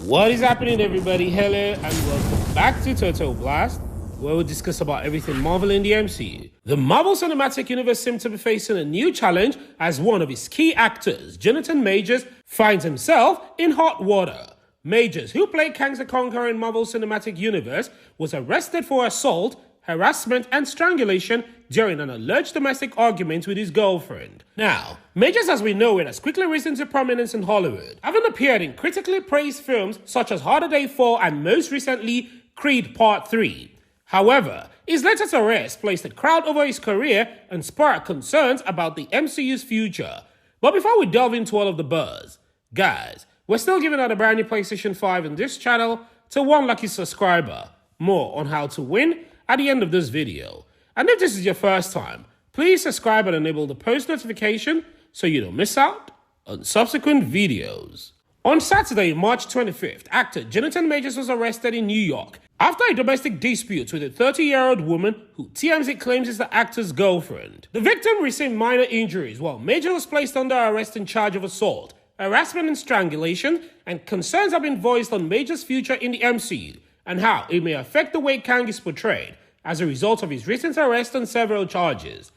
What is happening, everybody? Hello and welcome back to Total Blast, where we'll discuss about everything Marvel in the MCU. The Marvel Cinematic Universe seems to be facing a new challenge as one of its key actors, Jonathan Majors, finds himself in hot water. Majors, who played Kang the Conqueror in Marvel Cinematic Universe, was arrested for assault, harassment, and strangulation during an alleged domestic argument with his girlfriend. Now, Majors, as we know it, has quickly risen to prominence in Hollywood, having appeared in critically praised films such as Harder Day 4 and most recently, Creed Part 3. However, his latest arrest placed a crowd over his career and sparked concerns about the MCU's future. But before we delve into all of the buzz, guys, we're still giving out a brand new PlayStation 5 in this channel to one lucky subscriber. More on how to win at the end of this video. And if this is your first time, please subscribe and enable the post notification so you don't miss out on subsequent videos. On Saturday, March 25th, actor Jonathan Majors was arrested in New York after a domestic dispute with a 30-year-old woman who TMZ claims is the actor's girlfriend. The victim received minor injuries while Majors was placed under arrest in charge of assault, harassment and strangulation, and concerns have been voiced on Majors' future in the MCU and how it may affect the way Kang is portrayed as a result of his recent arrest on several charges.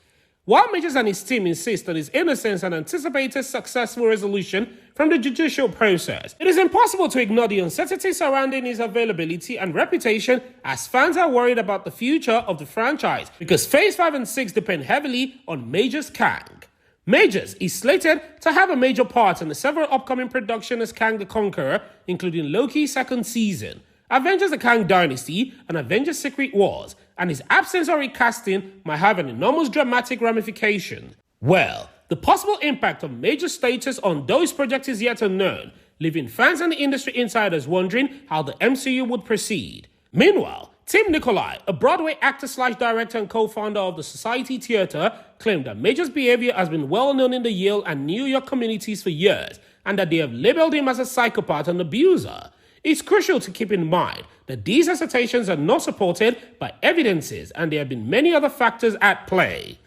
While Majors and his team insist on his innocence and anticipate a successful resolution from the judicial process, it is impossible to ignore the uncertainty surrounding his availability and reputation as fans are worried about the future of the franchise because Phase 5 and 6 depend heavily on Majors' Kang. Majors is slated to have a major part in the several upcoming productions as Kang the Conqueror, including Loki's second season, Avengers the Kang Dynasty, and Avengers Secret Wars, and his absence or recasting might have an enormous dramatic ramification. Well, the possible impact of Major's status on those projects is yet unknown, leaving fans and industry insiders wondering how the MCU would proceed. Meanwhile, Tim Nicolai, a Broadway actor/director and co-founder of the Society Theatre, claimed that Major's behavior has been well known in the Yale and New York communities for years, and that they have labeled him as a psychopath and abuser. It's crucial to keep in mind that these assertions are not supported by evidences and there have been many other factors at play.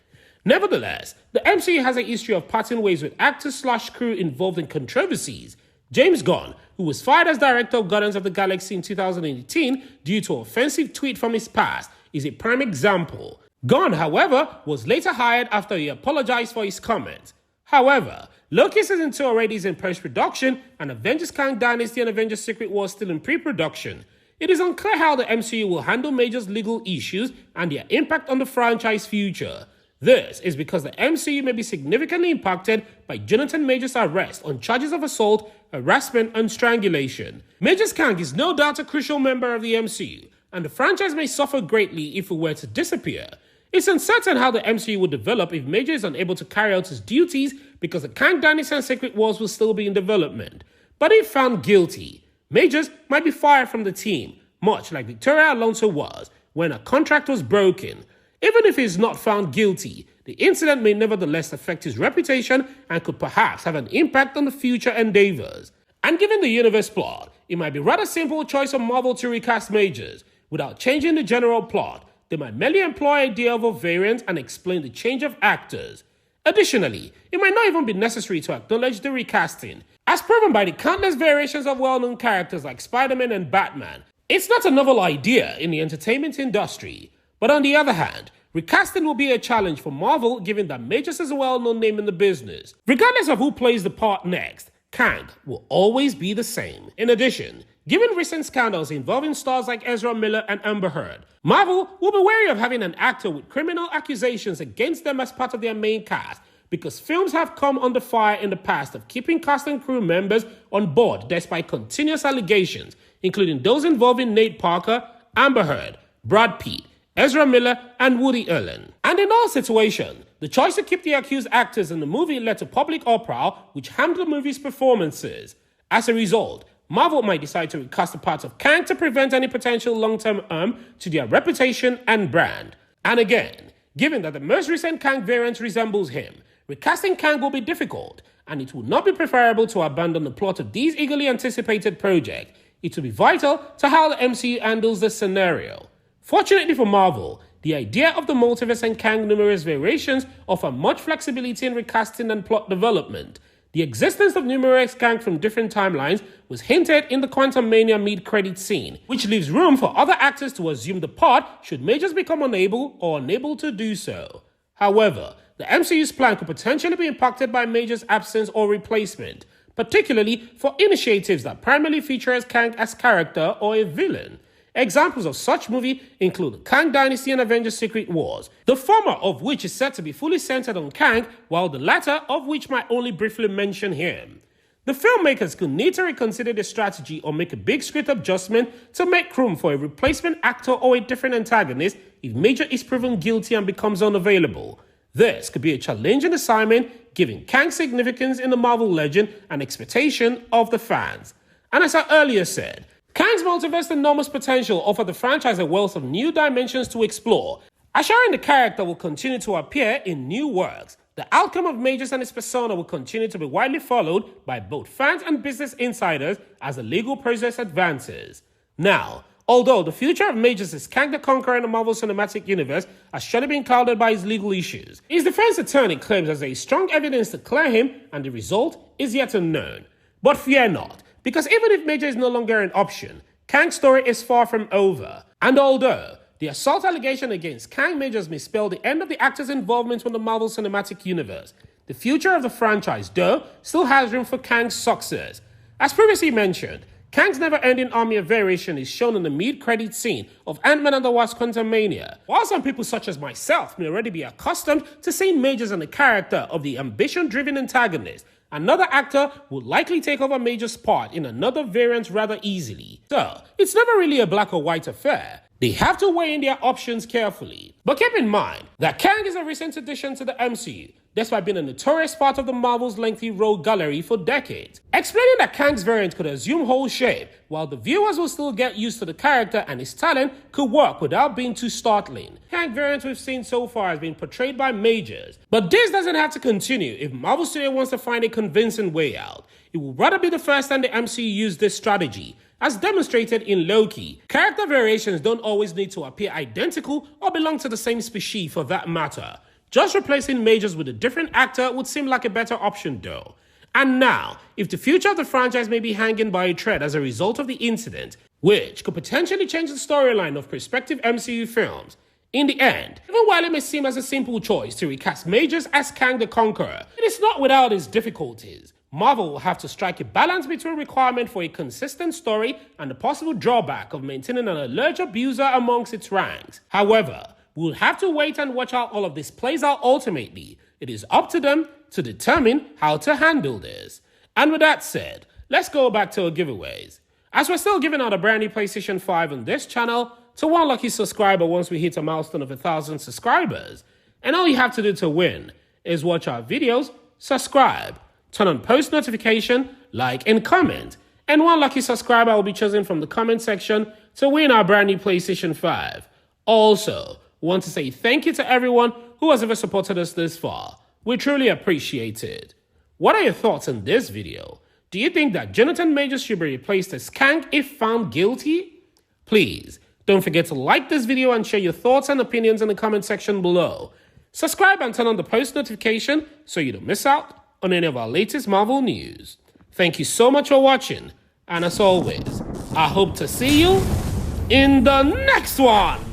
Nevertheless, the MCU has a history of parting ways with actors/crew involved in controversies. James Gunn, who was fired as director of Guardians of the Galaxy in 2018 due to an offensive tweet from his past, is a prime example. Gunn, however, was later hired after he apologized for his comments. However, Loki Season 2 already is in post-production, and Avengers Kang Dynasty and Avengers Secret Wars still in pre-production. It is unclear how the MCU will handle Major's legal issues and their impact on the franchise's future. This is because the MCU may be significantly impacted by Jonathan Majors' arrest on charges of assault, harassment, and strangulation. Majors Kang is no doubt a crucial member of the MCU, and the franchise may suffer greatly if it were to disappear. It's uncertain how the MCU will develop if Major is unable to carry out his duties because the Kang Dynasty and Secret Wars will still be in development. But if found guilty, Majors might be fired from the team, much like Victoria Alonso was when her contract was broken. Even if he is not found guilty, the incident may nevertheless affect his reputation and could perhaps have an impact on the future endeavors. And given the universe plot, it might be a rather simple choice of Marvel to recast Majors without changing the general plot. They might merely employ a idea of a variant and explain the change of actors. Additionally, it might not even be necessary to acknowledge the recasting. As proven by the countless variations of well-known characters like Spider-Man and Batman, it's not a novel idea in the entertainment industry. But on the other hand, recasting will be a challenge for Marvel given that Majors is a well-known name in the business. Regardless of who plays the part next, Kang will always be the same. In addition, given recent scandals involving stars like Ezra Miller and Amber Heard, Marvel will be wary of having an actor with criminal accusations against them as part of their main cast because films have come under fire in the past of keeping cast and crew members on board despite continuous allegations, including those involving Nate Parker, Amber Heard, Brad Pitt, Ezra Miller, and Woody Allen. And in all situations, the choice to keep the accused actors in the movie led to public uproar, which harmed the movie's performances. As a result, Marvel might decide to recast the parts of Kang to prevent any potential long-term harm to their reputation and brand. And again, given that the most recent Kang variant resembles him, recasting Kang will be difficult, and it would not be preferable to abandon the plot of these eagerly anticipated projects. It will be vital to how the MCU handles this scenario. Fortunately for Marvel, the idea of the multiverse and Kang's numerous variations offer much flexibility in recasting and plot development. The existence of numerous Kang from different timelines was hinted in the Quantum Mania mid-credit scene, which leaves room for other actors to assume the part should Majors become unable or unable to do so. However, the MCU's plan could potentially be impacted by Majors' absence or replacement, particularly for initiatives that primarily feature Kang as character or a villain. Examples of such movie include Kang Dynasty and Avengers Secret Wars, the former of which is said to be fully centered on Kang, while the latter of which might only briefly mention him. The filmmakers could need to reconsider their strategy or make a big script adjustment to make room for a replacement actor or a different antagonist if Major is proven guilty and becomes unavailable. This could be a challenging assignment, given Kang's significance in the Marvel legend and expectation of the fans. And as I earlier said, Kang's multiverse's enormous potential offer the franchise a wealth of new dimensions to explore, assuring the character will continue to appear in new works. The outcome of Majors and his persona will continue to be widely followed by both fans and business insiders as the legal process advances. Now, although the future of Majors as Kang the Conqueror in the Marvel Cinematic Universe has surely been clouded by his legal issues, his defense attorney claims there is strong evidence to clear him and the result is yet unknown. But fear not, because even if Major is no longer an option, Kang's story is far from over. And although the assault allegation against Kang Majors may spell the end of the actor's involvement with the Marvel Cinematic Universe, the future of the franchise, though, still has room for Kang's success. As previously mentioned, Kang's never-ending army of variation is shown in the mid-credit scene of Ant-Man and the Wasp: Quantumania. While some people such as myself may already be accustomed to seeing Majors and the character of the ambition-driven antagonist, another actor would likely take over Major's part in another variant rather easily. So, it's never really a black or white affair. They have to weigh in their options carefully. But keep in mind that Kang is a recent addition to the MCU, despite being a notorious part of the Marvel's lengthy rogue gallery for decades. Explaining that Kang's variant could assume whole shape, while the viewers will still get used to the character and his talent, could work without being too startling. Kang variant we've seen so far has been portrayed by Majors, but this doesn't have to continue if Marvel Studios wants to find a convincing way out. It would rather be the first time the MCU used this strategy. As demonstrated in Loki, character variations don't always need to appear identical or belong to the same species for that matter. Just replacing Majors with a different actor would seem like a better option though. And now, if the future of the franchise may be hanging by a thread as a result of the incident, which could potentially change the storyline of prospective MCU films, in the end, even while it may seem as a simple choice to recast Majors as Kang the Conqueror, it is not without its difficulties. Marvel will have to strike a balance between requirement for a consistent story and the possible drawback of maintaining an alleged abuser amongst its ranks. However, we'll have to wait and watch how all of this plays out ultimately. It is up to them to determine how to handle this. And with that said, let's go back to our giveaways. As we're still giving out a brand new PlayStation 5 on this channel to one lucky subscriber once we hit a milestone of 1,000 subscribers. And all you have to do to win is watch our videos, subscribe, turn on post notification, like, and comment. And one lucky subscriber will be chosen from the comment section to win our brand new PlayStation 5. Also, we want to say thank you to everyone who has ever supported us this far. We truly appreciate it. What are your thoughts on this video? Do you think that Jonathan Majors should be replaced as Kang if found guilty? Please, don't forget to like this video and share your thoughts and opinions in the comment section below. Subscribe and turn on the post notification so you don't miss out on any of our latest Marvel news. Thank you so much for watching, and as always, I hope to see you in the next one!